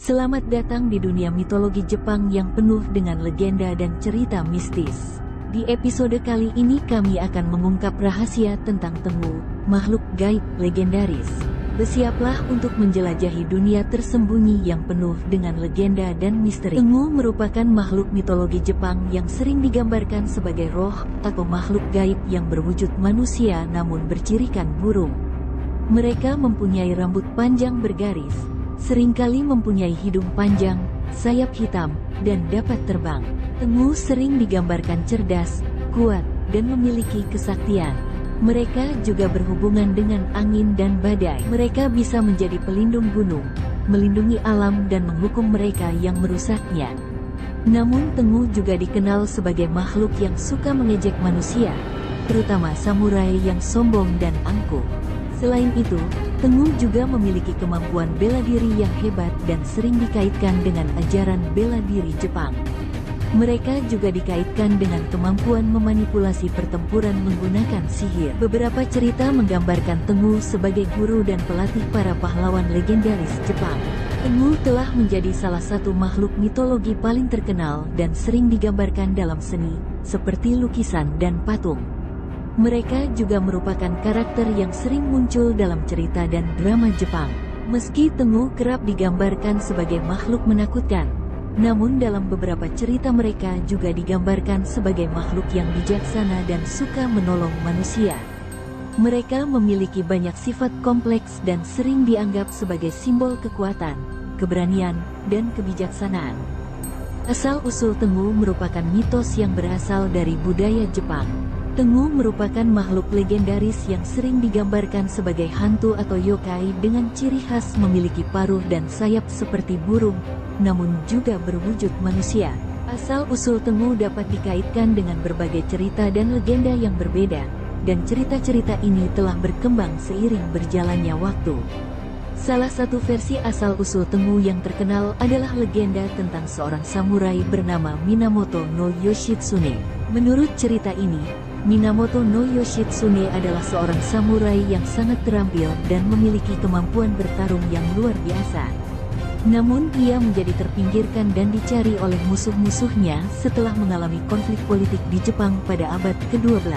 Selamat datang di dunia mitologi Jepang yang penuh dengan legenda dan cerita mistis. Di episode kali ini kami akan mengungkap rahasia tentang Tengu, makhluk gaib legendaris. Bersiaplah untuk menjelajahi dunia tersembunyi yang penuh dengan legenda dan misteri. Tengu merupakan makhluk mitologi Jepang yang sering digambarkan sebagai roh atau makhluk gaib yang berwujud manusia namun bercirikan burung. Mereka mempunyai rambut panjang bergaris, seringkali mempunyai hidung panjang, sayap hitam, dan dapat terbang. Tengu sering digambarkan cerdas, kuat, dan memiliki kesaktian. Mereka juga berhubungan dengan angin dan badai. Mereka bisa menjadi pelindung gunung, melindungi alam dan menghukum mereka yang merusaknya. Namun Tengu juga dikenal sebagai makhluk yang suka mengejek manusia, terutama samurai yang sombong dan angkuh. Selain itu, Tengu juga memiliki kemampuan bela diri yang hebat dan sering dikaitkan dengan ajaran bela diri Jepang. Mereka juga dikaitkan dengan kemampuan memanipulasi pertempuran menggunakan sihir. Beberapa cerita menggambarkan Tengu sebagai guru dan pelatih para pahlawan legendaris Jepang. Tengu telah menjadi salah satu makhluk mitologi paling terkenal dan sering digambarkan dalam seni, seperti lukisan dan patung. Mereka juga merupakan karakter yang sering muncul dalam cerita dan drama Jepang. Meski Tengu kerap digambarkan sebagai makhluk menakutkan, namun dalam beberapa cerita mereka juga digambarkan sebagai makhluk yang bijaksana dan suka menolong manusia. Mereka memiliki banyak sifat kompleks dan sering dianggap sebagai simbol kekuatan, keberanian, dan kebijaksanaan. Asal-usul Tengu merupakan mitos yang berasal dari budaya Jepang. Tengu merupakan makhluk legendaris yang sering digambarkan sebagai hantu atau yokai dengan ciri khas memiliki paruh dan sayap seperti burung, namun juga berwujud manusia. Asal-usul Tengu dapat dikaitkan dengan berbagai cerita dan legenda yang berbeda, dan cerita-cerita ini telah berkembang seiring berjalannya waktu. Salah satu versi asal-usul Tengu yang terkenal adalah legenda tentang seorang samurai bernama Minamoto no Yoshitsune. Menurut cerita ini, Minamoto no Yoshitsune adalah seorang samurai yang sangat terampil dan memiliki kemampuan bertarung yang luar biasa. Namun ia menjadi terpinggirkan dan dicari oleh musuh-musuhnya setelah mengalami konflik politik di Jepang pada abad ke-12.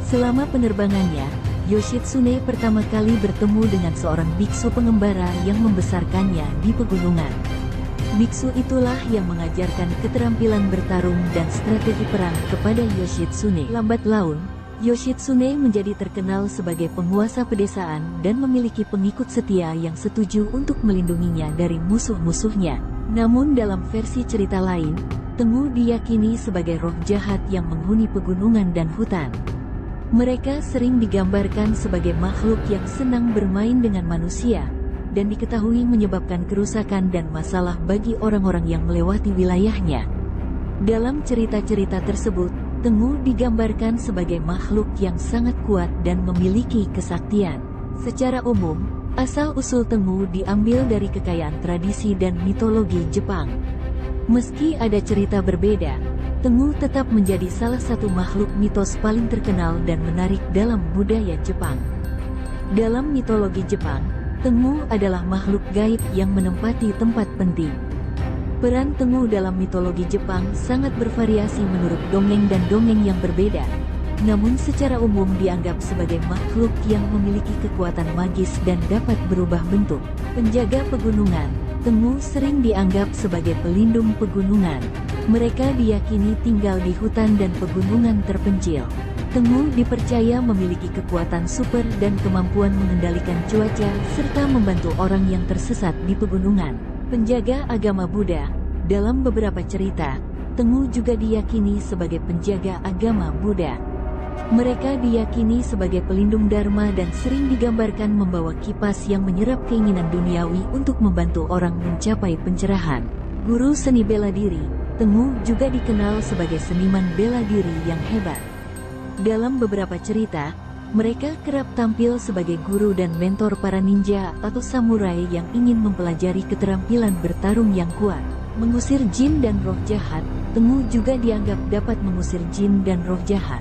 Selama penerbangannya, Yoshitsune pertama kali bertemu dengan seorang biksu pengembara yang membesarkannya di pegunungan. Biksu itulah yang mengajarkan keterampilan bertarung dan strategi perang kepada Yoshitsune. Lambat laun, Yoshitsune menjadi terkenal sebagai penguasa pedesaan dan memiliki pengikut setia yang setuju untuk melindunginya dari musuh-musuhnya. Namun dalam versi cerita lain, Tengu diyakini sebagai roh jahat yang menghuni pegunungan dan hutan. Mereka sering digambarkan sebagai makhluk yang senang bermain dengan manusia, dan diketahui menyebabkan kerusakan dan masalah bagi orang-orang yang melewati wilayahnya. Dalam cerita-cerita tersebut, Tengu digambarkan sebagai makhluk yang sangat kuat dan memiliki kesaktian. Secara umum, asal-usul Tengu diambil dari kekayaan tradisi dan mitologi Jepang. Meski ada cerita berbeda, Tengu tetap menjadi salah satu makhluk mitos paling terkenal dan menarik dalam budaya Jepang. Dalam mitologi Jepang, Tengu adalah makhluk gaib yang menempati tempat penting. Peran Tengu dalam mitologi Jepang sangat bervariasi menurut dongeng dan dongeng yang berbeda, namun secara umum dianggap sebagai makhluk yang memiliki kekuatan magis dan dapat berubah bentuk. Penjaga pegunungan, Tengu sering dianggap sebagai pelindung pegunungan. Mereka diyakini tinggal di hutan dan pegunungan terpencil. Tengu dipercaya memiliki kekuatan super dan kemampuan mengendalikan cuaca serta membantu orang yang tersesat di pegunungan. Penjaga agama Buddha, dalam beberapa cerita, Tengu juga diyakini sebagai penjaga agama Buddha. Mereka diyakini sebagai pelindung dharma dan sering digambarkan membawa kipas yang menyerap keinginan duniawi untuk membantu orang mencapai pencerahan. Guru seni bela diri, Tengu juga dikenal sebagai seniman bela diri yang hebat. Dalam beberapa cerita, mereka kerap tampil sebagai guru dan mentor para ninja atau samurai yang ingin mempelajari keterampilan bertarung yang kuat. Mengusir jin dan roh jahat, Tengu juga dianggap dapat mengusir jin dan roh jahat.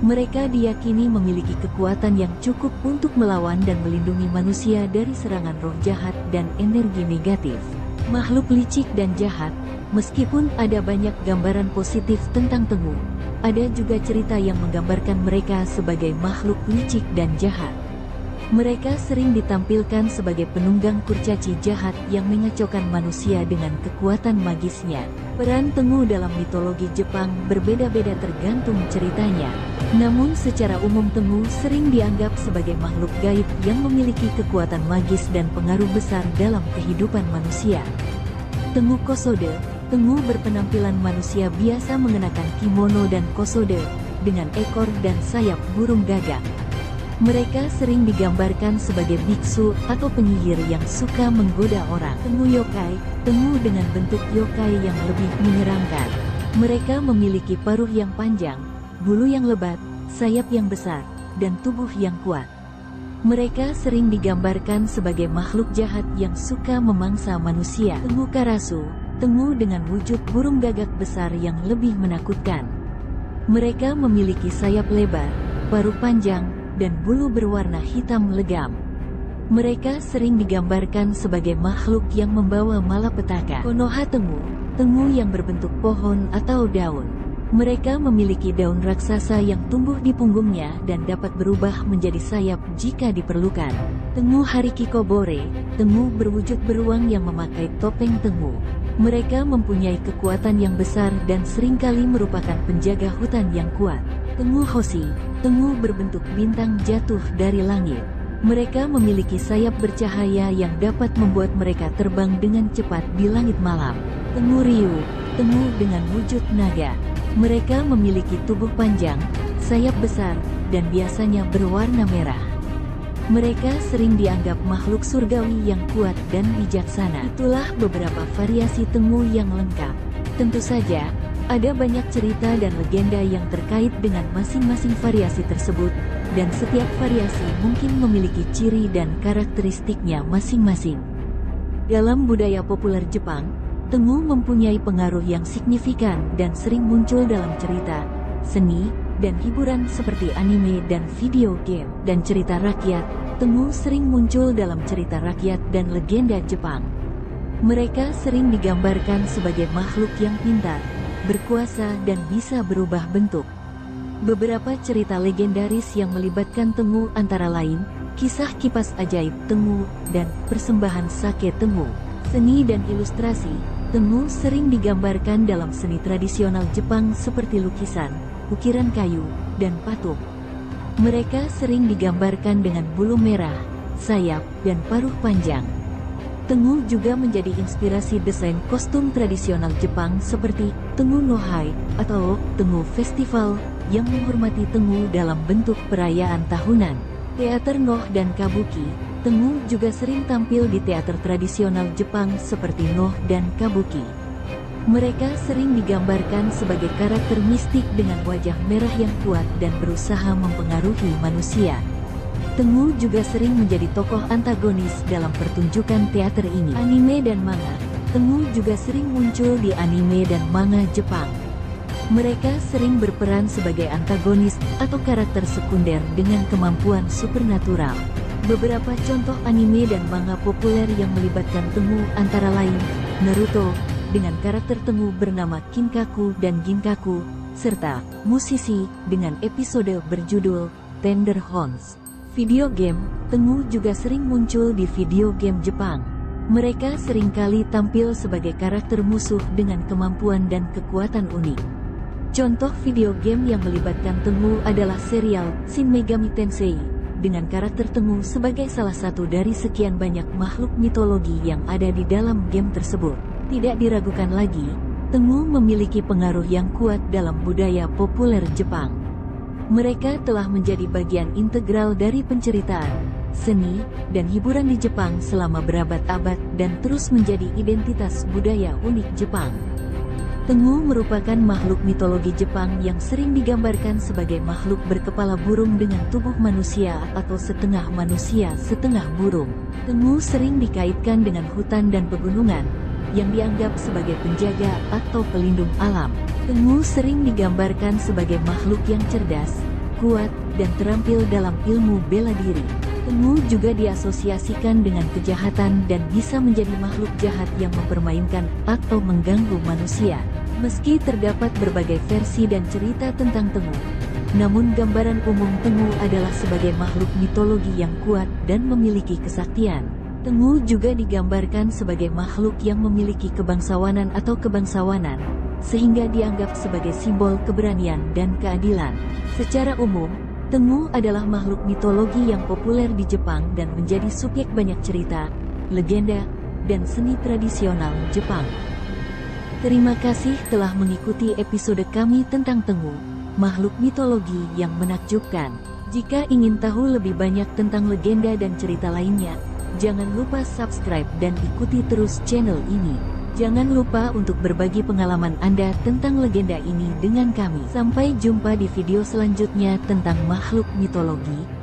Mereka diyakini memiliki kekuatan yang cukup untuk melawan dan melindungi manusia dari serangan roh jahat dan energi negatif. Makhluk licik dan jahat. Meskipun ada banyak gambaran positif tentang Tengu, ada juga cerita yang menggambarkan mereka sebagai makhluk licik dan jahat. Mereka sering ditampilkan sebagai penunggang kurcaci jahat yang mengacaukan manusia dengan kekuatan magisnya. Peran Tengu dalam mitologi Jepang berbeda-beda tergantung ceritanya. Namun secara umum Tengu sering dianggap sebagai makhluk gaib yang memiliki kekuatan magis dan pengaruh besar dalam kehidupan manusia. Tengu Kosode. Tengu berpenampilan manusia biasa mengenakan kimono dan kosode, dengan ekor dan sayap burung gagak. Mereka sering digambarkan sebagai biksu atau penyihir yang suka menggoda orang. Tengu Yokai. Tengu dengan bentuk yokai yang lebih menyeramkan. Mereka memiliki paruh yang panjang, bulu yang lebat, sayap yang besar, dan tubuh yang kuat. Mereka sering digambarkan sebagai makhluk jahat yang suka memangsa manusia. Tengu Karasu. Tengu dengan wujud burung gagak besar yang lebih menakutkan. Mereka memiliki sayap lebar, paruh panjang, dan bulu berwarna hitam legam. Mereka sering digambarkan sebagai makhluk yang membawa malapetaka. Konoha Tengu. Tengu yang berbentuk pohon atau daun. Mereka memiliki daun raksasa yang tumbuh di punggungnya dan dapat berubah menjadi sayap jika diperlukan. Tengu Hariki Kobore. Tengu berwujud beruang yang memakai topeng tengu. Mereka mempunyai kekuatan yang besar dan seringkali merupakan penjaga hutan yang kuat. Tengu Hoshi. Tengu berbentuk bintang jatuh dari langit. Mereka memiliki sayap bercahaya yang dapat membuat mereka terbang dengan cepat di langit malam. Tengu Ryu. Tengu dengan wujud naga. Mereka memiliki tubuh panjang, sayap besar, dan biasanya berwarna merah. Mereka sering dianggap makhluk surgawi yang kuat dan bijaksana. Itulah beberapa variasi Tengu yang lengkap. Tentu saja, ada banyak cerita dan legenda yang terkait dengan masing-masing variasi tersebut, dan setiap variasi mungkin memiliki ciri dan karakteristiknya masing-masing. Dalam budaya populer Jepang, Tengu mempunyai pengaruh yang signifikan dan sering muncul dalam cerita, seni, dan hiburan seperti anime dan video game. Dan cerita rakyat, Tengu sering muncul dalam cerita rakyat dan legenda Jepang. Mereka sering digambarkan sebagai makhluk yang pintar, berkuasa dan bisa berubah bentuk. Beberapa cerita legendaris yang melibatkan Tengu antara lain, kisah kipas ajaib Tengu, dan persembahan sake Tengu. Seni dan ilustrasi, Tengu sering digambarkan dalam seni tradisional Jepang seperti lukisan, ukiran kayu, dan patung. Mereka sering digambarkan dengan bulu merah, sayap, dan paruh panjang. Tengu juga menjadi inspirasi desain kostum tradisional Jepang seperti Tengu no Hai atau Tengu Festival yang menghormati Tengu dalam bentuk perayaan tahunan. Teater Noh dan Kabuki. Tengu juga sering tampil di teater tradisional Jepang seperti Noh dan Kabuki. Mereka sering digambarkan sebagai karakter mistik dengan wajah merah yang kuat dan berusaha mempengaruhi manusia. Tengu juga sering menjadi tokoh antagonis dalam pertunjukan teater ini. Anime dan manga. Tengu juga sering muncul di anime dan manga Jepang. Mereka sering berperan sebagai antagonis atau karakter sekunder dengan kemampuan supernatural. Beberapa contoh anime dan manga populer yang melibatkan Tengu antara lain Naruto dengan karakter Tengu bernama Kinkaku dan Ginkaku, serta Musisi dengan episode berjudul Tender Horns. Video game, Tengu juga sering muncul di video game Jepang. Mereka seringkali tampil sebagai karakter musuh dengan kemampuan dan kekuatan unik. Contoh video game yang melibatkan Tengu adalah serial Shin Megami Tensei, dengan karakter Tengu sebagai salah satu dari sekian banyak makhluk mitologi yang ada di dalam game tersebut. Tidak diragukan lagi, Tengu memiliki pengaruh yang kuat dalam budaya populer Jepang. Mereka telah menjadi bagian integral dari penceritaan, seni, dan hiburan di Jepang selama berabad-abad dan terus menjadi identitas budaya unik Jepang. Tengu merupakan makhluk mitologi Jepang yang sering digambarkan sebagai makhluk berkepala burung dengan tubuh manusia atau setengah manusia setengah burung. Tengu sering dikaitkan dengan hutan dan pegunungan, yang dianggap sebagai penjaga atau pelindung alam. Tengu sering digambarkan sebagai makhluk yang cerdas, kuat, dan terampil dalam ilmu bela diri. Tengu juga diasosiasikan dengan kejahatan dan bisa menjadi makhluk jahat yang mempermainkan atau mengganggu manusia. Meski terdapat berbagai versi dan cerita tentang Tengu, namun gambaran umum Tengu adalah sebagai makhluk mitologi yang kuat dan memiliki kesaktian. Tengu juga digambarkan sebagai makhluk yang memiliki kebangsawanan atau kebangsawanan, sehingga dianggap sebagai simbol keberanian dan keadilan. Secara umum, Tengu adalah makhluk mitologi yang populer di Jepang dan menjadi subjek banyak cerita, legenda, dan seni tradisional Jepang. Terima kasih telah mengikuti episode kami tentang Tengu, makhluk mitologi yang menakjubkan. Jika ingin tahu lebih banyak tentang legenda dan cerita lainnya, jangan lupa subscribe dan ikuti terus channel ini. Jangan lupa untuk berbagi pengalaman Anda tentang legenda ini dengan kami. Sampai jumpa di video selanjutnya tentang makhluk mitologi.